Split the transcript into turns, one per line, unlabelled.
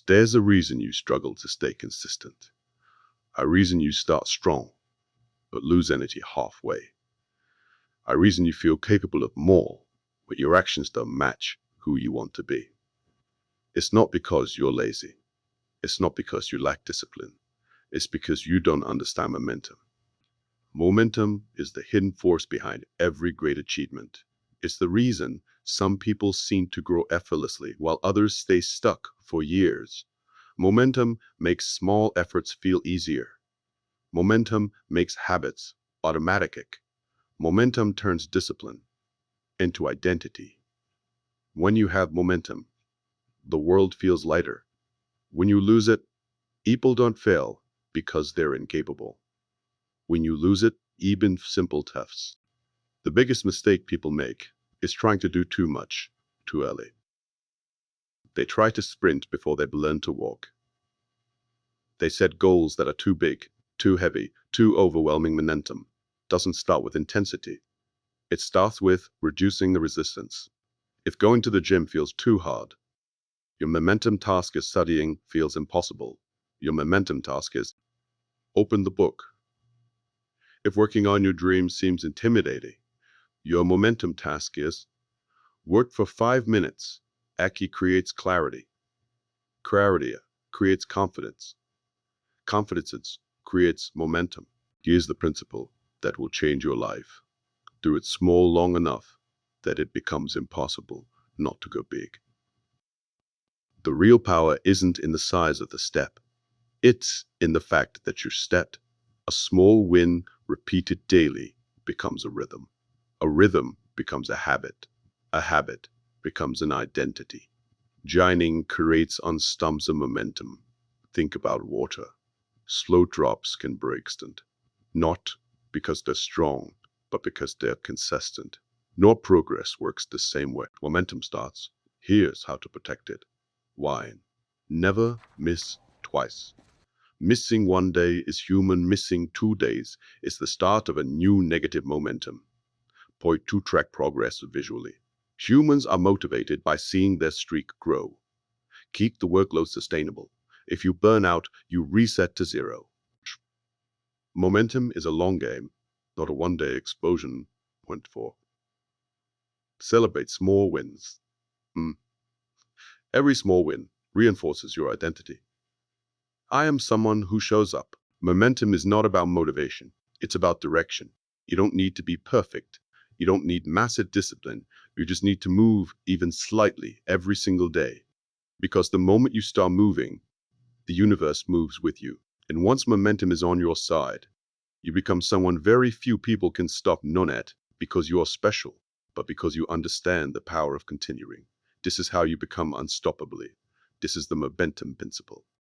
There's a reason you struggle to stay consistent. A reason you start strong, but lose energy halfway. A reason you feel capable of more, but your actions don't match who you want to be. It's not because you're lazy. It's not because you lack discipline. It's because you don't understand momentum. Momentum is the hidden force behind every great achievement. It's the reason some people seem to grow effortlessly while others stay stuck for years. Momentum makes small efforts feel easier. Momentum makes habits automatic. Momentum turns discipline into identity. When you have momentum, the world feels lighter. When you lose it, people don't fail because they're incapable. When you lose it, even simple tests. The biggest mistake people make is trying to do too much too early. They try to sprint before they've learned to walk. They set goals that are too big, too heavy, too overwhelming. Momentum doesn't start with intensity. It starts with reducing the resistance. If going to the gym feels too hard, your momentum task is studying feels impossible. Your momentum task is open the book. If working on your dreams seems intimidating, your momentum task is work for 5 minutes. Aki creates clarity. Clarity creates confidence. Confidence creates momentum. Here's the principle that will change your life. Do it small long enough that it becomes impossible not to go big. The real power isn't in the size of the step. It's in the fact that your step, a small win repeated daily, becomes a rhythm. A rhythm becomes a habit. A habit becomes an identity. Gining creates on stumps of momentum. Think about water. Slow drops can break instant. Not because they're strong, but because they're consistent. Nor progress works the same way. Momentum starts. Here's how to protect it. Wine. Never miss twice. Missing one day is human. Missing 2 days is the start of a new negative momentum. Point to track progress visually. Humans are motivated by seeing their streak grow. Keep the workload sustainable. If you burn out, you reset to zero. Momentum is a long game, not a one-day explosion. Point 4. Celebrate small wins. Every small win reinforces your identity. I am someone who shows up. Momentum is not about motivation. It's about direction. You don't need to be perfect. You don't need massive discipline. You just need to move even slightly every single day. Because the moment you start moving, the universe moves with you. And once momentum is on your side, you become someone very few people can stop. Not because you are special, but because you understand the power of continuing. This is how you become unstoppably. This is the momentum principle.